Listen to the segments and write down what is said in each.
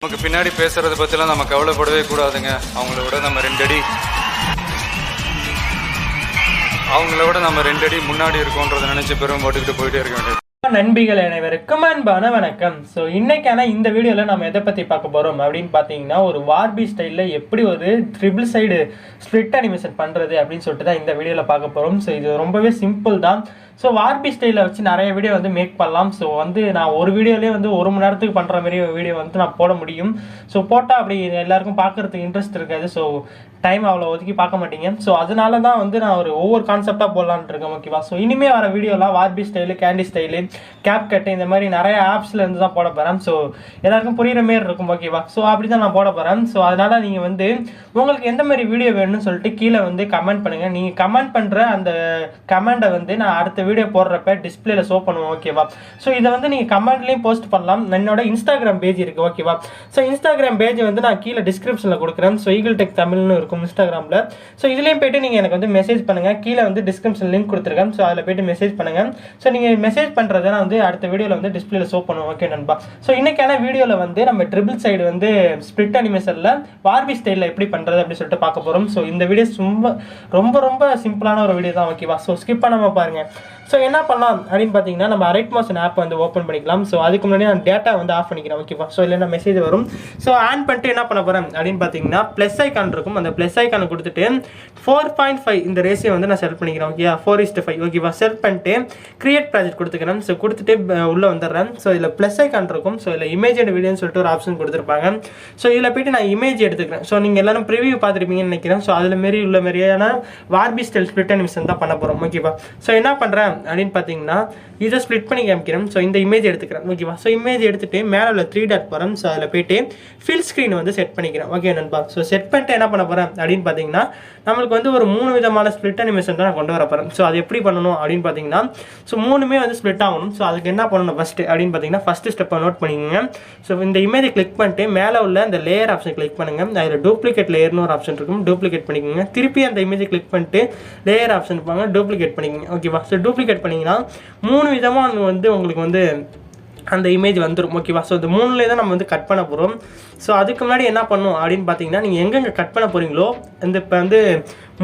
நமக்கு பின்னாடி பேசுறத பற்றிலாம் நம்ம கவலைப்படவே கூடாதுங்க. அவங்கள விட நம்ம 2 அடி முன்னாடி இருக்கோன்றதை நினைச்சு பெரும் போட்டுக்கிட்டு போயிட்டே இருக்க வேண்டியது. நண்பிகள் அனைவருக்கும் அன்பான வணக்கம். ஸோ இன்னைக்கான இந்த வீடியோவில் நம்ம எதை பற்றி பார்க்க போகிறோம் அப்படின்னு பார்த்தீங்கன்னா, ஒரு வார்பி ஸ்டைலில் எப்படி ஒரு ட்ரிபிள் சைடு ஸ்ப்ளிட் அனிமேஷன் பண்ணுறது அப்படின்னு சொல்லிட்டு தான் இந்த வீடியோவில் பார்க்க போகிறோம். ஸோ இது ரொம்பவே சிம்பிள் தான். ஸோ வார்பி ஸ்டைலில் வச்சு நிறைய வீடியோ வந்து மேக் பண்ணலாம். ஸோ வந்து நான் ஒரு வீடியோலேயே வந்து 1 மணி நேரத்துக்கு பண்ணுற மாதிரி வீடியோ வந்து நான் போட முடியும். ஸோ போட்டால் அப்படி எல்லாருக்கும் பார்க்குறதுக்கு இன்ட்ரெஸ்ட் இருக்காது. ஸோ டைம் அவ்வளோ ஒதுக்கி பார்க்க மாட்டீங்க. ஸோ அதனால தான் வந்து நான் ஒவ்வொரு கான்செப்டாக போடலான்னு இருக்கேன். ஓகேவா? ஸோ இனிமேல் வர வீடியோலாம் வார்பி ஸ்டைலு, கேண்டி ஸ்டைலு, கேப் கட்டு இந்த மாதிரி நிறைய ஆப்ஸில் இருந்து தான் போட போகிறேன். ஸோ எல்லாருக்கும் புரிகிற மாரி இருக்கும். ஓகேவா? ஸோ அப்படி தான் நான் போட போகிறேன். ஸோ அதனால் நீங்கள் வந்து உங்களுக்கு எந்த மாதிரி வீடியோ வேணும்னு சொல்லிட்டு கீழே வந்து கமெண்ட் பண்ணுங்கள். நீங்கள் கமெண்ட் பண்ணுற அந்த கமெண்டை வந்து நான் அடுத்த வீடியோ போடுறப்ப டிஸ்பிளேல ஷோ பண்ணுவோம். ஓகேவா? ஸோ இதை வந்து நீங்கள் கமெண்ட்லேயும் போஸ்ட் பண்ணலாம். என்னோட இன்ஸ்டாகிராம் பேஜ் இருக்குது. ஓகேவா? ஸோ இன்ஸ்டாகிராம் பேஜ் வந்து நான் கீழே டிஸ்கிரிப்ஷனில் கொடுக்குறேன். ஸோ ஈகிள் டெக் தமிழ்னு இருக்கும் இன்ஸ்டாகிராமில். ஸோ இதுலேயும் போய்ட்டு நீங்கள் எனக்கு வந்து மெசேஜ் பண்ணுங்கள். கீழே வந்து டிஸ்கிரிப்ஷன் லிங்க் கொடுத்துருக்கேன். ஸோ அதில் போய்ட்டு மெசேஜ் பண்ணுங்கள். ஸோ நீங்கள் மெசேஜ் பண்ணுறதை நான் வந்து அடுத்த வீடியோவில் வந்து டிஸ்பிளேல ஷோ பண்ணுவோம். ஓகே நண்பா? ஸோ இன்னைக்கான வீடியோவில் வந்து நம்ம ட்ரிபிள் சைடு வந்து ஸ்ப்ளிட் அனிமேஷனில் வார்பி ஸ்டைலில் எப்படி பண்ணுறது அப்படின்னு சொல்லிட்டு பார்க்க போகிறோம். ஸோ இந்த வீடியோ ரொம்ப சிம்பிளான ஒரு வீடியோ தான். ஓகேவா? ஸோ ஸ்கிப் பண்ணாமல் பாருங்கள். ஸோ என்ன பண்ணலாம் அப்படின்னு பார்த்தீங்கன்னா, நம்ம alightmotion ஆப் வந்து ஓப்பன் பண்ணிக்கலாம். ஸோ அதுக்கு முன்னாடி நான் டேட்டா வந்து ஆஃப் பண்ணிக்கிறேன். ஓகேவா? ஸோ இல்லைன்னா மெசேஜ் வரும். ஸோ ஆன் பண்ணிட்டு என்ன பண்ண போகிறேன் அப்படின்னு பார்த்தீங்கன்னா, ப்ளஸ் ஐக்கான் இருக்கும். அந்த ப்ளஸ் ஐக்கானை கொடுத்துட்டு 4.5 இந்த ரேஷியோ வந்து நான் செலக்ட் பண்ணிக்கிறேன். ஓகே, 4:5. ஓகேவா? செலக்ட் பண்ணிட்டு கிரியேட் ப்ராஜெக்ட் கொடுத்துக்கிறேன். ஸோ கொடுத்துட்டு உள்ளே வந்துடுறேன். ஸோ இதில் ப்ளஸ் ஐக்கான் இருக்கும். ஸோ இதில் இமேஜ் அண்ட் வீடியோன்னு சொல்லிட்டு ஒரு ஆப்ஷன் கொடுத்துருப்பாங்க. ஸோ இதில் போய்ட்டு நான் இமேஜ் எடுத்துக்கிறேன். ஸோ நீங்கள் எல்லாரும் ப்ரிவியூ பார்த்துருப்பீங்கன்னு நினைக்கிறேன். ஸோ அதில் மாரி உள்ள மாதிரியான வார்பி ஸ்டைல் ஸ்ப்ளிட் அனிமேஷன் தான் பண்ண போகிறோம். ஓகேவா? ஸோ என்ன பண்ணுறேன் அப்படின்னு பார்த்தீங்கன்னா, இதை ஸ்ப்ளிட் பண்ணி காமிக்கிறேன். ஸோ இந்த இமேஜ் எடுத்துக்கிறேன். ஓகேவா? ஸோ இமேஜ் எடுத்துட்டு மேலே உள்ள 3 டாட் போகிறேன். ஸோ அதில் போய்ட்டு ஃபில் ஸ்க்ரீன் வந்து செட் பண்ணிக்கிறேன். ஓகே நண்பா? ஸோ செட் பண்ணிட்டு என்ன பண்ண போகிறேன் அப்படின்னு பார்த்தீங்கன்னா, நம்மளுக்கு வந்து ஒரு 3 விதமான ஸ்ப்ளிட் அனிமேஷன் தான் நான் கொண்டு வர போகிறேன். ஸோ அது எப்படி பண்ணணும் அப்படின்னு பார்த்தீங்கன்னா, ஸோ 3மே வந்து ஸ்ப்ளிட் ஆகணும். ஸோ அதுக்கு என்ன பண்ணணும் ஃபஸ்ட்டு அப்படின்னு பார்த்தீங்கன்னா, ஃபஸ்ட்டு ஸ்டெப்பை நோட் பண்ணிக்கோங்க. ஸோ இந்த இமேஜை கிளிக் பண்ணிட்டு மேலே உள்ள இந்த லேயர் ஆப்ஷன் கிளிக் பண்ணுங்கள். அதில் டூப்ளிகேட் லேயர்னு ஒரு ஆப்ஷன் இருக்கும். டூப்ளிகேட் பண்ணிக்கோங்க. திருப்பி அந்த இமேஜை கிளிக் பண்ணிட்டு லேயர் ஆப்ஷன் இருப்பாங்க, டூப்ளிகேட் பண்ணிக்கோங்க. ஓகேவா? ஸோ டூப்ளிகேட் பண்ணிங்கன்னா 3 விதமாக வந்து உங்களுக்கு வந்து அந்த இமேஜ் வந்துடும். ஓகேவா? ஸோ இந்த 3லே தான் நம்ம வந்து கட் பண்ண போகிறோம். ஸோ அதுக்கு முன்னாடி என்ன பண்ணணும் அப்படின்னு பார்த்தீங்கன்னா, நீங்கள் எங்கெங்கே கட் பண்ண போகிறீங்களோ இந்த இப்போ வந்து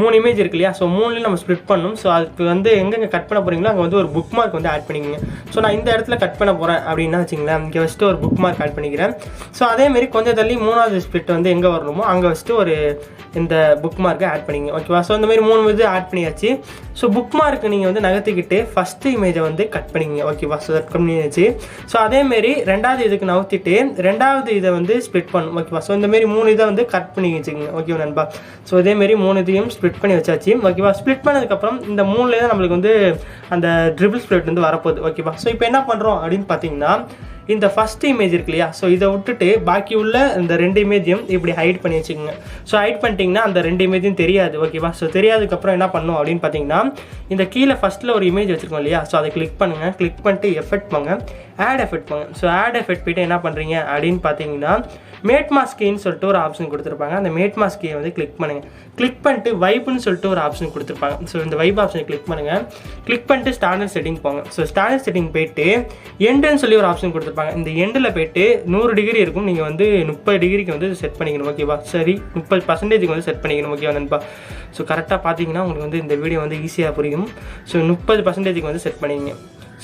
3 இமேஜ் இருக்கு இல்லையா? ஸோ 3லையும் நம்ம ஸ்ப்ளிட் பண்ணணும். ஸோ அதுக்கு வந்து எங்கெங்கே கட் பண்ண போகிறீங்களோ அங்கே வந்து ஒரு புக் மார்க் வந்து ஆட் பண்ணிக்கோங்க. ஸோ நான் இந்த இடத்துல கட் பண்ண போகிறேன் அப்படின்னா வச்சுங்களேன், இங்கே ஃபஸ்ட்டு ஒரு புக் மார்க் ஆட் பண்ணிக்கிறேன். ஸோ அதேமாரி கொஞ்சம் தள்ளி 3வது ஸ்ப்ளிட் வந்து எங்கே வரணுமோ அங்கே ஃபஸ்ட்டு ஒரு இந்த புக் மார்க்கை ஆட் பண்ணிங்க. ஓகேவா? ஸோ இந்த மாதிரி 3 இது ஆட் பண்ணியாச்சு. ஸோ புக் மார்க்கு நீங்கள் வந்து நகர்த்திக்கிட்டு ஃபஸ்ட்டு இமேஜை வந்து கட் பண்ணிங்க. ஓகேவா? ஸோ கட் பண்ணியாச்சு. ஸோ அதேமாரி 2வது இதுக்கு நகர்த்திட்டு 2வது இதை வந்து ஸ்ப்ளிட் பண்ணும். ஓகேவா? ஸோ இந்தமாரி 3 இதை வந்து கட் பண்ணி வச்சுக்கோங்க. ஓகேவா நண்பா? ஸோ இதேமாரி 3 இதையும் ஸ்ப்ளிட் பண்ணி வச்சாச்சு. ஓகேவா? ஸ்ப்ளிட் பண்ணதுக்கப்புறம் இந்த 3லே தான் நம்மளுக்கு வந்து அந்த ட்ரிபிள் ஸ்ப்ளிட் வந்து வரப்போகுது. ஓகேவா? ஸோ இப்போ என்ன பண்ணுறோம் அப்படின்னு பார்த்தீங்கன்னா, இந்த ஃபஸ்ட் இமேஜ் இருக்கு இல்லையா? ஸோ இதை விட்டுட்டு பாக்கி உள்ள இந்த 2 இமேஜையும் இப்படி ஹைட் பண்ணி வச்சுக்கோங்க. ஸோ ஹைட் பண்ணிட்டீங்கன்னா அந்த 2 இமேஜும் தெரியாது. ஓகேவா? ஸோ தெரியாதுக்கப்புறம் என்ன பண்ணணும் அப்படின்னு பார்த்தீங்கன்னா, இந்த கீழே ஃபஸ்ட்டில் ஒரு இமேஜ் வச்சுருக்கோம் இல்லையா? ஸோ அதை கிளிக் பண்ணுங்கள். கிளிக் பண்ணிட்டு எஃபெக்ட் போங்க, ஆட் எஃபெக்ட் போங்க. ஸோ ஆட் எஃபெக்ட் போய்ட்டு என்ன பண்ணுறீங்க அப்படின்னு பார்த்தீங்கன்னா, மேட் மாஸ்கின்னு சொல்லிட்டு ஒரு ஆப்ஷன் கொடுத்துருப்பாங்க. அந்த மேட் மாஸ்கியை வந்து கிளிக் பண்ணுங்கள். கிளிக் பண்ணிட்டு வைப்னு சொல்லிட்டு ஒரு ஆப்ஷன் கொடுத்துருப்பாங்க. ஸோ இந்த வைப் ஆப்ஷனை கிளிக் பண்ணுங்கள். கிளிக் பண்ணிட்டு ஸ்டாண்டர்ட் செட்டிங் போங்க. ஸோ ஸ்டாண்டர்ட் செட்டிங் போய்ட்டு எண்டுன்னு சொல்லி ஒரு ஆப்ஷன் கொடுத்துருப்பாங்க. இந்த எண்டில் போய்ட்டு 100 டிகிரி இருக்கும். நீங்கள் வந்து 30 டிகிரிக்கு வந்து செட் பண்ணிக்கணும். ஓகேவா? சரி, 30% வந்து செட் பண்ணிக்கணும். ஓகேவா நண்பா? ஸோ கரெக்டாக பார்த்தீங்கன்னா உங்களுக்கு வந்து இந்த வீடியோ வந்து ஈஸியாக புரியும். ஸோ 30% வந்து செட் பண்ணிங்க.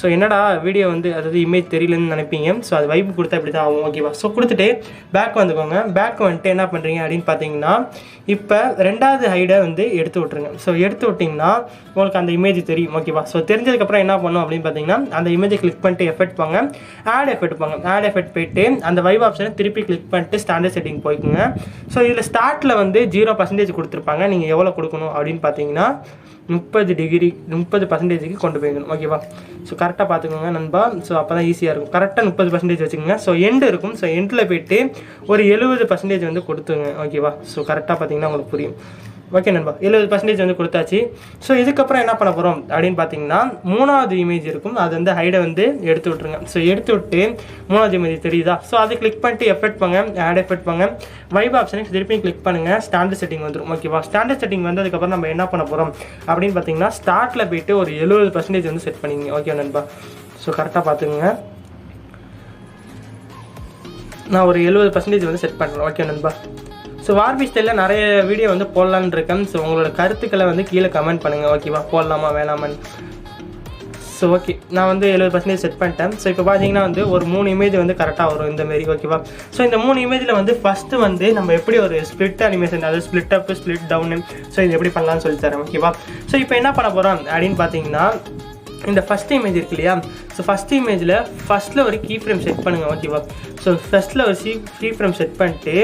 ஸோ என்னடா வீடியோ வந்து அதாவது இமேஜ் தெரியலன்னு நினைப்பீங்க. ஸோ அது வைப்பு கொடுத்தா இப்படி தான் ஆகும். ஓகேவா? ஸோ கொடுத்துட்டு பேக் வந்துக்கோங்க. பேக் வந்துட்டு என்ன பண்ணுறீங்க அப்படின்னு பார்த்தீங்கன்னா, இப்போ 2வது ஹைடை வந்து எடுத்து விட்ருங்க. ஸோ எடுத்து விட்டிங்கன்னா உங்களுக்கு அந்த இமேஜ் தெரியும். ஓகேவா? ஸோ தெரிஞ்சதுக்கப்புறம் என்ன பண்ணணும் அப்படின்னு பார்த்தீங்கன்னா, அந்த இமேஜை கிளிக் பண்ணிட்டு எஃபெக்ட் போங்க, ஆட் எஃபெக்ட் போங்க. ஆட் எஃபெக்ட் போய்ட்டு அந்த வைப் ஆப்ஷனை திருப்பி கிளிக் பண்ணிட்டு ஸ்டாண்டர்ட் செட்டிங் போய்க்குங்க. ஸோ இதில் ஸ்டார்ட்டில் வந்து 0% கொடுத்துருப்பாங்க. நீங்கள் எவ்வளோ கொடுக்கணும் அப்படின்னு பார்த்தீங்கன்னா 30 டிகிரி 30%க்கு கொண்டு போய்க்கணும். ஓகேவா? ஸோ கரெக்டாக பார்த்துக்கோங்க நண்பா. ஸோ அப்போ தான் ஈஸியாக இருக்கும். கரெக்டாக 30% வச்சுக்கோங்க. ஸோ எண்டு இருக்கும். ஸோ எண்டில் போய்ட்டு ஒரு 70% வந்து கொடுத்துங்க. ஓகேவா? ஸோ கரெக்டாக பார்த்தீங்கன்னா உங்களுக்கு புரியும். ஓகே நண்பா, 70% வந்து கொடுத்தாச்சு. ஸோ இதுக்கப்புறம் என்ன பண்ண போகிறோம் அப்படின்னு பார்த்தீங்கன்னா, 3வது இமேஜ் இருக்கும். அது வந்து ஹைடை வந்து எடுத்து விட்ருங்க. ஸோ எடுத்து விட்டு 3வது இமேஜ் தெரியுதா? ஸோ அதை கிளிக் பண்ணிட்டு எஃபெக்ட் போங்க, ஆட் எஃபெக்ட் போங்க, வைப் ஆப்ஷனுக்கு திருப்பியும் கிளிக் பண்ணுங்கள். ஸ்டாண்டர்ட் செட்டிங் வந்துடும். ஓகேவா? ஸ்டாண்டர்ட் செட்டிங் வந்ததுக்கப்புறம் நம்ம என்ன பண்ண போகிறோம் அப்படின்னு பார்த்தீங்கன்னா, ஸ்டார்ட்டில் போய்ட்டு ஒரு 70% வந்து செட் பண்ணிங்க. ஓகே நண்பா? ஸோ கரெக்டாக பார்த்துக்குங்க. நான் ஒரு 70% வந்து செட் பண்ணுறேன். ஓகே நண்பா. ஸோ வார்பி ஸ்டைலில் நிறைய வீடியோ வந்து போடலான்னு இருக்கேன். ஸோ உங்களோட கருத்துக்களை வந்து கீழே கமெண்ட் பண்ணுங்கள். ஓகேவா, போடலாமா வேணாமான்னு. ஸோ ஓகே, நான் வந்து 70% செட் பண்ணிட்டேன். ஸோ இப்போ பார்த்தீங்கன்னா வந்து ஒரு 3 இமேஜ் வந்து கரெக்டாக வரும் இந்தமாரி. ஓகேவா. ஸோ இந்த 3 இமேஜில் வந்து ஃபஸ்ட்டு வந்து நம்ம எப்படி ஒரு ஸ்ப்ளிட் அனிமேஷன், அதாவது split up split down, so இது எப்படி பண்ணலாம்னு சொல்லித்தரேன். ஓகேவா. ஸோ இப்போ என்ன பண்ண போகிறோம் அப்படின்னு பார்த்தீங்கன்னா, இந்த ஃபஸ்ட் இமேஜ் இருக்கு இல்லையா, ஸோ ஃபஸ்ட் இமேஜில் ஃபஸ்ட்டில் ஒரு கீ ஃப்ரேம் செட் பண்ணுங்கள். ஓகேவா. ஸோ ஃபஸ்ட்டில் ஒரு கீ ஃப்ரேம் செட் பண்ணிட்டு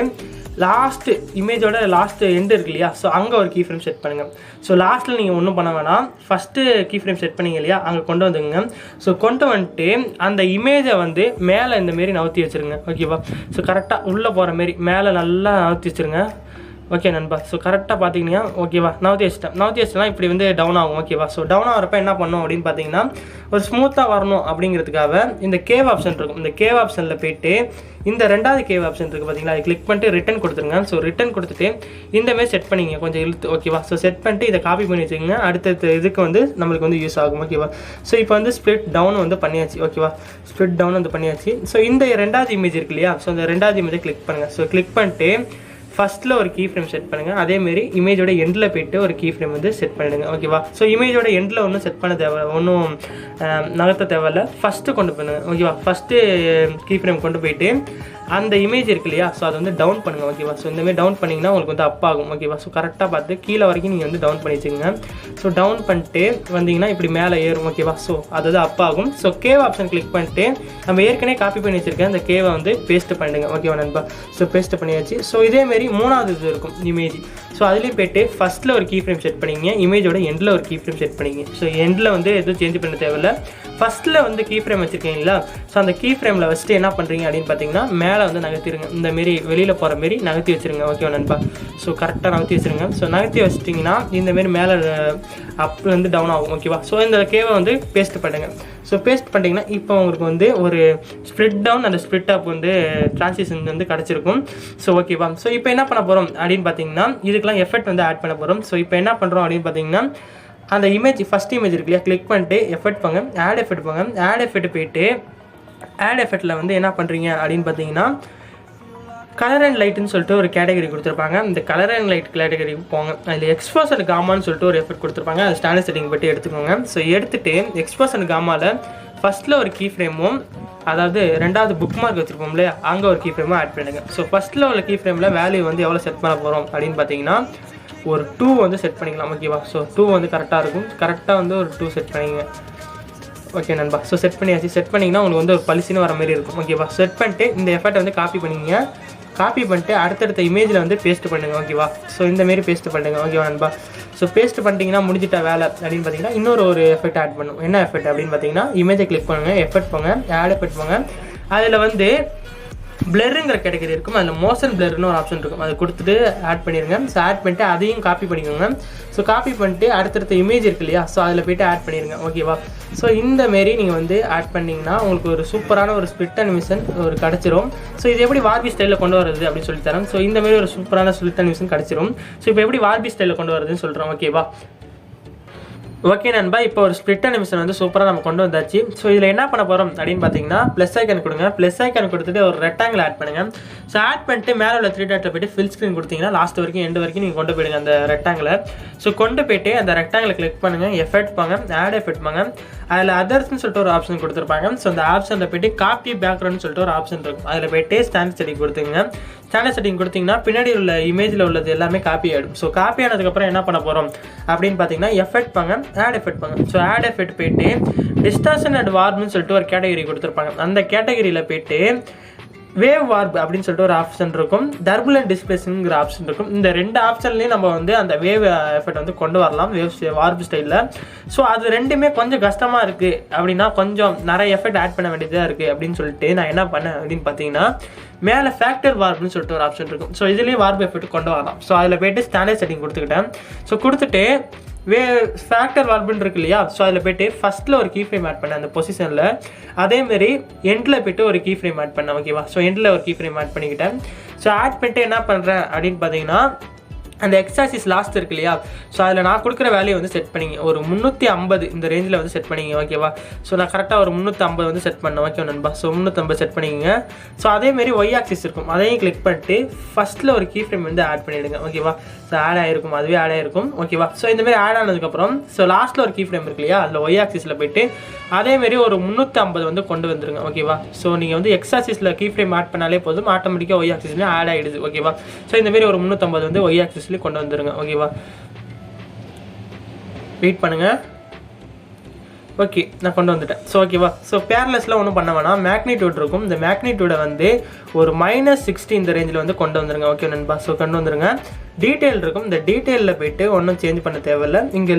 லாஸ்ட்டு இமேஜோட லாஸ்ட்டு எண்டு இருக்கு இல்லையா, ஸோ அங்கே ஒரு கீ ஃப்ரேம் செட் பண்ணுங்கள். ஸோ லாஸ்ட்டில் நீங்கள் ஒன்றும் பண்ண வேணாம், ஃபஸ்ட்டு கீ ஃப்ரேம் செட் பண்ணிங்க இல்லையா, அங்கே கொண்டு வந்துங்க. ஸோ கொண்டு வந்துட்டு அந்த இமேஜை வந்து மேலே இந்தமாரி நவுத்தி வச்சுருங்க. ஓகேவா. ஸோ கரெக்டாக உள்ளே போகிற மாரி மேலே நல்லா நவுத்தி வச்சுருங்க. ஓகே நண்பா. ஸோ கரெக்டாக பார்த்தீங்கன்னா ஓகேவா, நவுத்தி வச்சிட்டேன்னா இப்படி வந்து டவுன் ஆகும். ஓகேவா. ஸோ டவுன் ஆகிறப்ப என்ன பண்ணணும் அப்படின்னு பார்த்தீங்கன்னா, ஒரு ஸ்மூத்தாக வரணும் அப்படிங்கிறதுக்காக இந்த கேவ் ஆப்ஷன் இருக்கும். இந்த கேவ் ஆப்ஷனில் போய்ட்டு இந்த ரெண்டாவது கேவ் ஆப்ஷன் இருக்குது பார்த்தீங்களா, அதை கிளிக் பண்ணிட்டு ரிட்டன் கொடுத்துருங்க. ஸோ ரிட்டன் கொடுத்துட்டு இந்தமாரி செட் பண்ணிங்க கொஞ்சம் இழுத்து. ஓகேவா. ஸோ செட் பண்ணிட்டு இதை காப்பி பண்ணி வச்சுக்கோங்க. அடுத்த இதுக்கு வந்து நம்மளுக்கு வந்து யூஸ் ஆகும். ஓகேவா. ஸோ இப்போ வந்து ஸ்ப்ளிட் டவுன் வந்து பண்ணியாச்சு. ஓகேவா. ஸ்ப்ளிட் டவுன் வந்து பண்ணியாச்சு. ஸோ இந்த ரெண்டாவது இமேஜ் இருக்கு இல்லையா, ஸோ இந்த ரெண்டாவது இமேஜை கிளிக் பண்ணுங்கள். ஸோ கிளிக் பண்ணிட்டு ஃபஸ்ட்டில் ஒரு கீ ஃப்ரேம் செட் பண்ணுங்கள். அதேமாரி இமேஜோட எண்டில் போய்ட்டு ஒரு கீ ஃப்ரேம் வந்து செட் பண்ணிடுங்க. ஓகேவா. ஸோ இமேஜோட எண்டில் ஒன்றும் செட் பண்ண தேவை, ஒன்றும் நகர்த்த தேவையில்ல. ஃபஸ்ட்டு கொண்டு பண்ணுங்க. ஓகேவா. ஃபஸ்ட்டு கீ ஃப்ரேம் கொண்டு போயிட்டு அந்த இமேஜ் இருக்கு இல்லையா, ஸோ அதை வந்து டவுன் பண்ணுங்கள். ஓகேவா. ஸோ இந்தமாரி டவுன் பண்ணிங்கன்னா உங்களுக்கு வந்து அப் ஆகும். ஓகேவா. ஸோ கரெக்டாக பார்த்து கீழே வரைக்கும் நீங்கள் வந்து டவுன் பண்ணி வச்சுக்கோங்க. ஸோ டவுன் பண்ணிட்டு வந்தீங்கன்னா இப்படி மேலே ஏறும். ஓகேவா. ஸோ அது அப் ஆகும். ஸோ கேவ் ஆப்ஷன் கிளிக் பண்ணிட்டு நம்ம ஏற்கனவே காப்பி பண்ணி வச்சுருக்கேன் அந்த கேவை வந்து பேஸ்ட் பண்ணிடுங்க. ஓகேவா நண்பா. ஸோ பேஸ்ட் பண்ணியாச்சு. ஸோ இதேமாரி மூணாவது இது இருக்கும் இமேஜ். ஸோ அதுலேயும் போய்ட்டு ஃபஸ்ட்டில் ஒரு கீ ஃப்ரேம் செட் பண்ணிங்க, இமேஜோட எண்டில் ஒரு கீ ஃப்ரேம் செட் பண்ணிங்க. ஸோ எண்டில் வந்து எதுவும் சேஞ்ச் பண்ண தேவையில்லை. ஃபஸ்ட்டில் வந்து கீ ஃப்ரேம் வச்சுருக்கீங்களா, ஸோ அந்த கீ ஃப்ரேமில் வச்சுட்டு என்ன பண்ணுறீங்க அப்படின்னு பார்த்தீங்கன்னா, மேலே வந்து நகர்த்திடுங்க. இந்தமாரி வெளியில் போகிற மாரி நகர்த்தி வச்சுருங்க. ஓகேவா நண்பா. ஸோ கரெக்டாக நகர்த்தி வச்சுருங்க. ஸோ நகர்த்தி வச்சிட்டிங்கன்னா இந்தமாரி மேலே அப் வந்து டவுன் ஆகும். ஓகேவா. ஸோ இந்த கேவை வந்து பேஸ்ட் பண்ணுங்க. ஸோ பேஸ்ட் பண்ணிட்டீங்கன்னா இப்போ உங்களுக்கு வந்து ஒரு ஸ்ப்ளிட் டவுன் அந்த ஸ்ப்ளிட் அப் வந்து ட்ரான்சிஷன் வந்து கிடச்சிருக்கும். ஸோ ஓகேவா. ஸோ இப்போ என்ன பண்ண போகிறோம் அப்படின்னு பார்த்தீங்கன்னா, இதுக்கெல்லாம் எஃபெக்ட் வந்து ஆட் பண்ண போகிறோம். ஸோ இப்போ என்ன பண்ணுறோம் அப்படின்னு பார்த்தீங்கன்னா, அந்த இமேஜ் ஃபஸ்ட் இமேஜ் இருக்கு இல்லையா, கிளிக் பண்ணிட்டு எஃபெக்ட் போங்க, ஆட் எஃபெக்ட் போங்க. ஆட் எஃபெக்ட் போயிட்டு ஆட் எஃபெக்ட்டில் வந்து என்ன பண்ணுறீங்க அப்படின்னு பார்த்தீங்கன்னா, கலர் அண்ட் லைட்டுன்னு சொல்லிட்டு ஒரு கேட்டகரி கொடுத்துருப்பாங்க. இந்த கலர் அண்ட் லைட் கேட்டகரி போங்க. அதில் எக்ஸ்போஸ் அண்ட் காமான்னு சொல்லிட்டு ஒரு எஃபெக்ட் கொடுத்துருப்பாங்க. அது ஸ்டாண்டர்ட் செட்டிங் பற்றி எடுத்துக்கோங்க. ஸோ எடுத்துகிட்டு எக்ஸ்போஸ் அண்ட் காமாவில் ஃபஸ்ட்டில் ஒரு கீ ஃப்ரேமும், அதாவது ரெண்டாவது புக் மார்க் வச்சுருப்போம் இல்லையா, அங்கே ஒரு கீ ஃப்ரேமும் ஆட் பண்ணுங்க. ஸோ ஃபஸ்ட்டில் உள்ள கீ ஃப்ரேமில் வேல்யூ வந்து எவ்வளோ செட் பண்ண போகிறோம் அப்படின்னு பார்த்தீங்கன்னா, ஒரு 2 வந்து செட் பண்ணிக்கலாம். ஓகேவா. ஸோ 2 வந்து கரெக்டாக இருக்கும். கரெக்டாக வந்து ஒரு 2 செட் பண்ணிங்க. ஓகே நண்பா. ஸோ செட் பண்ணியாச்சு. செட் பண்ணிங்கன்னா உங்களுக்கு வந்து ஒரு பளிச்சுன்னு வர மாதிரி இருக்கும். ஓகேவா. செட் பண்ணிட்டு இந்த எஃபெக்ட்டை வந்து காப்பி பண்ணிங்க. காப்பி பண்ணிட்டு அடுத்தடுத்த இமேஜில் வந்து பேஸ்ட் பண்ணுங்கள். ஓகேவா. ஸோ இந்தமாரி பேஸ்ட் பண்ணுங்கள். ஓகேவா நண்பா. ஸோ பேஸ்ட் பண்ணிட்டீங்கன்னா முடிஞ்சிட்ட வேலை அப்படின்னு பார்த்தீங்கன்னா, இன்னொரு எஃபெக்ட் ஆட் பண்ணும். என்ன எஃபெக்ட் அப்படின்னு பார்த்தீங்கன்னா, இமேஜை கிளிக் பண்ணுங்கள், எஃபெக்ட் போங்க, ஆட் எஃபெக்ட் போங்க. அதில் வந்து பிளருங்கிற கேட்டகரி இருக்கும். அதில் மோஷன் பிளர்னு ஒரு ஆப்ஷன் இருக்கும். அதை கொடுத்துட்டு ஆட் பண்ணிடுங்க. ஸோ ஆட் பண்ணிட்டு அதையும் காப்பி பண்ணிக்கோங்க. ஸோ காப்பி பண்ணிட்டு அடுத்தடுத்த இமேஜ் இருக்கு இல்லையா, ஸோ அதில் போய்ட்டு ஆட் பண்ணிடுங்க. ஓகேவா. ஸோ இந்தமாரி நீங்கள் வந்து ஆட் பண்ணிங்கன்னா உங்களுக்கு ஒரு சூப்பரான ஒரு ஸ்ப்ளிட் அனிமேஷன் ஒரு கிடச்சிரும். ஸோ இது எப்படி வார்பி ஸ்டைலில் கொண்டு வரது அப்படின்னு சொல்லி தரேன். ஸோ இந்தமாரி ஒரு சூப்பரான ஸ்ப்ளிட் அனிமேஷன் கிடச்சிரும். ஸோ இப்போ எப்படி வார்பி ஸ்டைலில் கொண்டு வரதுன்னு சொல்கிறோம். ஓகேவா. ஓகே நண்பா. இப்போ ஒரு ஸ்ப்ளிட் அனிமேஷன் வந்து சூப்பராக நம்ம கொண்டு வந்தாச்சு. ஸோ இதில் என்ன பண்ண போகிறோம் அப்படின்னு பார்த்தீங்கன்னா, ப்ளஸ் ஐக்கன் கொடுங்க. ப்ளஸ் ஐக்கன் கொடுத்துட்டு ஒரு ரெக்டாங்கிள் ஆட் பண்ணுங்கள். ஸோ ஆட் பண்ணிட்டு மேலே உள்ள 3 டாட்டில் போய்ட்டு ஃபில் ஸ்க்ரீன் கொடுத்தீங்கன்னா லாஸ்ட் வரைக்கும் எண்டு வரைக்கும் நீங்கள் கொண்டு போயிடுங்க அந்த ரெக்டாங்கிளை. ஸோ கொண்டு போய்ட்டு அந்த ரெக்டாங்கிளை கிளிக் பண்ணுங்கள், எஃபெக்ட் போங்க, ஆட் எஃபெக்ட் போங்க. அதில் அதர்ஸ்ன்னு சொல்லிட்டு ஒரு ஆப்ஷன் கொடுத்துருப்பாங்க. ஸோ அந்த ஆப்ஷனில் போய்ட்டு காப்பி பேக்ரவுண்ட் சொல்லிட்டு ஒரு ஆப்ஷன் இருக்கும். அதில் போய்ட்டு ஸ்டாண்டர்ட் செட்டிங் கொடுத்துங்க. ஸ்டாண்டர்ட் செட்டிங் கொடுத்தீங்கன்னா பின்னாடி உள்ள இமேஜில் உள்ளது எல்லாமே காப்பி ஆகிடும். ஸோ காப்பி ஆனதுக்கப்புறம் என்ன பண்ண போகிறோம் அப்படின்னு பார்த்தீங்கன்னா, எஃபெக்ட் போங்க, ஆட் எஃபெக்ட் போங்க. ஸோ ஆட் எஃபெக்ட் போய்ட்டு டிஸ்டார்ஷன் அண்ட் வார்ப்னு சொல்லிட்டு ஒரு கேட்டகரி கொடுத்துருப்பாங்க. அந்த கேட்டகரியில் போய்ட்டு வேவ் வார்ப் அப்படின்னு சொல்லிட்டு ஒரு ஆப்ஷன் இருக்கும், டர்புலன்ட் டிஸ்பிளேஸ்ங்கிற ஆப்ஷன் இருக்கும். இந்த 2 ஆப்ஷன்லேயும் நம்ம வந்து அந்த வேவ் எஃபெக்ட் வந்து கொண்டு வரலாம் வார்ப் ஸ்டைலில். ஸோ அது ரெண்டுமே கொஞ்சம் கஷ்டமாக இருக்குது அப்படின்னா, கொஞ்சம் நிறைய எஃபெக்ட் ஆட் பண்ண வேண்டியதாக இருக்குது அப்படின்னு சொல்லிட்டு நான் என்ன பண்ணேன் அப்படின்னு பார்த்தீங்கன்னா, மேலே ஃபேக்டர் வார்ப்னு சொல்லிட்டு ஒரு ஆப்ஷன் இருக்கும். ஸோ இதுலேயும் வார்ப் எஃபெக்ட் கொண்டு வரலாம். ஸோ அதில் போய்ட்டு ஸ்டாண்டர்ட் செட்டிங் கொடுத்துக்கிட்டேன். ஸோ கொடுத்துட்டு ஃபேக்டர் வார்ப்னு இருக்கு இல்லையா, ஸோ அதில் போய்ட்டு ஃபஸ்ட்டில் ஒரு கீ ஃப்ரேம் ஆட் பண்ணேன் அந்த பொசிஷனில். அதேமாரி எண்டில் போய்ட்டு ஒரு கீ ஃப்ரேம் ஆட் பண்ணேன். ஓகேவா. ஸோ எண்டில் ஒரு கீ ஃப்ரேம் ஆட் பண்ணிக்கிட்டேன். ஸோ ஆட் பண்ணிட்டு என்ன பண்ணுறேன் அப்படின்னு பார்த்தீங்கன்னா, அந்த எக்ஸாசிஸ் லாஸ்ட் இருக்கு இல்லையா, ஸோ அதில் நான் கொடுக்குற வேல்யூ வந்து செட் பண்ணிங்க ஒரு 350 இந்த ரேஞ்சில் வந்து செட் பண்ணிங்க. ஓகேவா, ஸோ நான் கரெக்டாக ஒரு 350 வந்து செட் பண்ணேன். ஓகே நண்பா, ஸோ 350 செட் பண்ணிக்கங்க. ஸோ அதேமாரி ஒய் ஆக்சிஸ் இருக்கும், அதையும் கிளிக் பண்ணிட்டு ஃபஸ்ட்டில் ஒரு கீ ஃப்ரேம் வந்து ஆட் பண்ணிவிடுங்க. ஓகேவா, ஸோ ஆட் ஆகிருக்கும், அதுவே ஆட் ஆகிருக்கும். ஓகேவா, ஸோ இந்தமாரி ஆட் ஆனதுக்கப்புறம் ஸோ லாஸ்ட்டில் ஒரு கீ ஃப்ரேம் இருக்கு இல்லையா, அதில் ஒய் ஆக்சிஸில் போய்ட்டு அதேமாரி ஒரு 350 வந்து கொண்டு வந்துருங்க. ஓகேவா, ஸோ நீங்கள் வந்து எக்ஸ் ஆக்சிஸில் கீ ஃப்ரேம் ஆட் பண்ணாலே போதும், ஆட்டோமேட்டிக்காக ஒய் ஆக்சிஸ்லேயும் ஆட் ஆகிடுது. ஓகேவா, ஸோ இந்தமாரி ஒரு 350 வந்து ஒய் ஆக்சிஸ் கொண்டு வந்துருங்க. ஓகேவா, வெயிட் பண்ணுங்க. ஓகே, நான் கொண்டு வந்துட்டேன். ஸோ ஓகேவா, ஸோ பேரலஸ்லாம் ஒன்றும் பண்ண வேணாம், மேக்னிடியூட் இருக்கும், இந்த மேக்னிடியூடை வந்து ஒரு -60 இந்த ரேஞ்சில் வந்து கொண்டு வந்துருங்க. ஓகே நண்பா, ஸோ கொண்டு வந்துருங்க. டீட்டெயில் இருக்கும், இந்த டீட்டெயிலில் போய்ட்டு ஒன்றும் சேஞ்ச் பண்ண தேவையில்லை. இங்கே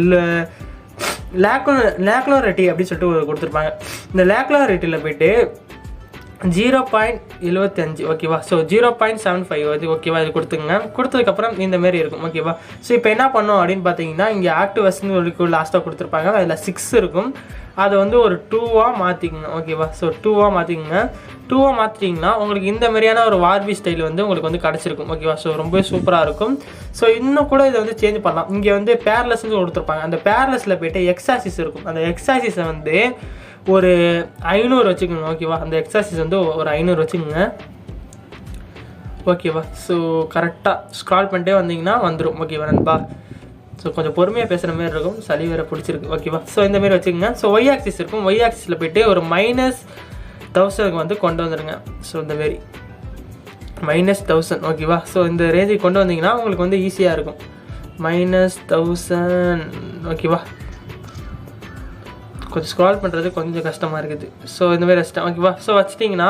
லேக்லோரிட்டி அப்படின்னு சொல்லிட்டு கொடுத்துருப்பாங்க, இந்த லேக்லோரிட்டியில் போய்ட்டு 0.75. ஓகேவா, ஸோ 0.75 அது ஓகேவா, இது கொடுத்துங்க. கொடுத்ததுக்கப்புறம் இந்தமாரி இருக்கும். ஓகேவா, ஸோ இப்போ என்ன பண்ணோம் அப்படின்னு பார்த்தீங்கன்னா, இங்கே ஆக்டிவஸ்ன்னு ஒரு லாஸ்ட்டாக கொடுத்துருப்பாங்க, அதில் 6 இருக்கும், அதை வந்து ஒரு 2ஆக மாற்றிக்குங்க. ஓகேவா, ஸோ 2ஆக மாற்றிக்குங்க. 2ஆக மாற்றிட்டிங்கன்னா உங்களுக்கு இந்த மாதிரியான ஒரு வார்பி ஸ்டைல் வந்து உங்களுக்கு வந்து கிடச்சிருக்கும். ஓகேவா, ஸோ ரொம்பவே சூப்பராக இருக்கும். ஸோ இன்னும் கூட இதை வந்து சேஞ்ச் பண்ணலாம். இங்கே வந்து பேரலஸ்ன்னு கொடுத்துருப்பாங்க, அந்த பேரலஸில் போய்ட்டு எக்ஸாசிஸ் இருக்கும், அந்த எக்ஸாசிஸை வந்து ஒரு 500 வச்சுக்கோங்க. ஓகேவா, அந்த எக்ஸாசிஸ் வந்து ஒரு 500 வச்சுக்கோங்க. ஓகேவா, ஸோ கரெக்டாக ஸ்க்ரால் பண்ணிட்டே வந்தீங்கன்னா வந்துடும். ஓகேவா நண்பா, ஸோ கொஞ்சம் பொறுமையாக பேசுகிற மாதிரி இருக்கும், சளி வேறு பிடிச்சிருக்கு. ஓகேவா, ஸோ இந்தமாரி வச்சுக்கோங்க. ஸோ ஒய் ஆக்சிஸ் இருக்கும், ஒய் ஆக்சிஸில் போய்ட்டு ஒரு -1000 வந்து கொண்டு வந்துடுங்க. ஸோ இந்தமாரி -1000. ஓகேவா, ஸோ இந்த ரேஞ்சுக்கு கொண்டு வந்தீங்கன்னா உங்களுக்கு வந்து ஈஸியாக இருக்கும். -1000. ஓகேவா, கொஞ்சம் ஸ்க்ரால் பண்ணுறது கொஞ்சம் கஷ்டமாக இருக்குது. ஸோ இந்தமாரி வச்சிட்டேன். ஓகேவா, ஸோ வச்சிட்டிங்கன்னா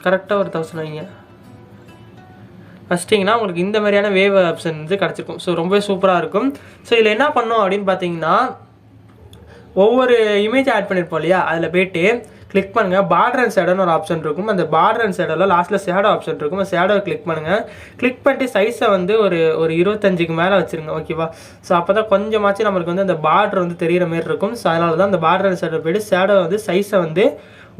கரெக்டாக ஒரு 1000 வைங்க. வச்சிட்டிங்கன்னா உங்களுக்கு இந்த மாதிரியான வேவ் ஆப்ஷன் வந்து கிடச்சிருக்கும். ஸோ ரொம்பவே சூப்பராக இருக்கும். ஸோ இதில் என்ன பண்ணோம் அப்படின்னு பார்த்தீங்கன்னா, ஒவ்வொரு இமேஜ் ஆட் பண்ணியிருப்போம் இல்லையா, அதில் போய்ட்டு கிளிக் பண்ணுங்கள், பார்டர் அண்ட் ஷேடோன்னு ஒரு ஆப்ஷன் இருக்கும், அந்த பார்டர் அண்ட் ஷேடோவில் லாஸ்ட்டில் ஷேடோ ஆப்ஷன் இருக்கும், அந்த ஷேடோவை கிளிக் பண்ணுங்கள். கிளிக் பண்ணிட்டு சைஸை வந்து ஒரு 25க்கு மேலே வச்சுருங்க. ஓகேவா, ஸோ அப்போ தான் கொஞ்சமாச்சும் நம்மளுக்கு வந்து அந்த பார்டர் வந்து தெரிகிற மாதிரி இருக்கும். ஸோ அதனால தான் அந்த பார்டர் அண்ட் ஷேடோ போய்ட்டு ஷேடோ வந்து சைஸை வந்து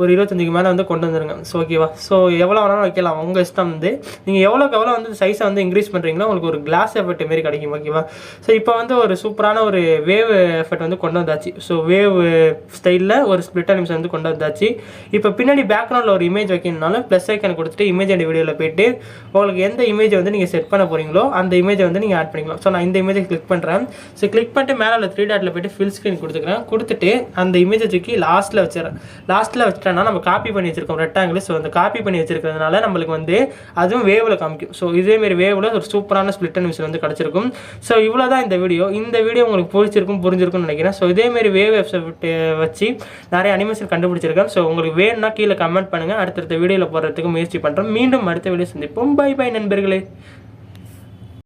ஒரு 25க்கு மேலே வந்து கொண்டு வந்துருங்க. ஸோ ஓகேவா, ஸோ எவ்வளோ வேணாலும் வைக்கலாம், உங்கள் இஷ்டம் வந்து நீங்கள் எவ்வளோக்கு எவ்வளோ வந்து சைஸை வந்து இன்க்ரீஸ் பண்ணுறீங்களோ உங்களுக்கு ஒரு கிளாஸ் எஃபெக்ட் மாரி கிடைக்கும். ஓகேவா, ஸோ இப்போ வந்து ஒரு சூப்பரான ஒரு வேவ் எஃபெக்ட் வந்து கொண்டு வந்தாச்சு. ஸோ வேவ் ஸ்டைலில் ஒரு ஸ்பிளிட் அனிமேஷன் வந்து கொண்டு வந்தாச்சு. இப்போ பின்னாடி பேக்ரவுண்டில் ஒரு இமேஜ் வைக்கணும்னாலும் ப்ளஸ் ஐக்கன் கொடுத்துட்டு இமேஜ் அண்ட் வீடியோவில் போய்ட்டு உங்களுக்கு எந்த இமேஜை வந்து நீங்கள் செட் பண்ண போகிறீங்களோ அந்த இமேஜை வந்து நீங்கள் ஆட் பண்ணிக்கலாம். ஸோ நான் இந்த இமேஜை கிளிக் பண்ணுறேன். ஸோ கிளிக் பண்ணிட்டு மேலே உள்ள 3 டாட்டில் போய்ட்டு ஃபில் ஸ்க்ரீன் கொடுத்துக்கிறேன். கொடுத்துட்டு அந்த இமேஜை தூக்கி லாஸ்ட்டில் வச்சிடறேன். லாஸ்ட்டில் வச்சுட்டேன்னா நம்ம காப்பி பண்ணி வச்சிருக்கோம் ரெக்டாங்கிள். ஸோ அந்த காப்பி பண்ணி வச்சிருக்கிறதுனால நம்மளுக்கு வந்து அதுவும் வேவில் காமிக்கும். ஸோ இதேமாரி வேவில் ஒரு சூப்பரான ஸ்பிளிட் அனிமேஷன் வந்து கிடச்சிருக்கும். ஸோ இவ்வளோ தான் இந்த வீடியோ உங்களுக்கு புரிஞ்சிருக்கும்னு நினைக்கிறேன். ஸோ இதேமாரி வேவ் எஃபெக்ட் வச்சு நிறைய அனிமேஷன் கண்டுபிடிச்சிருக்கேன். ஸோ உங்களுக்கு வேணும்னா கீழே கமெண்ட் பண்ணுங்கள், அடுத்தடுத்த வீடியோவில் போடுறதுக்கு முயற்சி பண்ணுறோம். மீண்டும் அடுத்த வீடியோ சந்திப்போம். பை பை நண்பர்களே.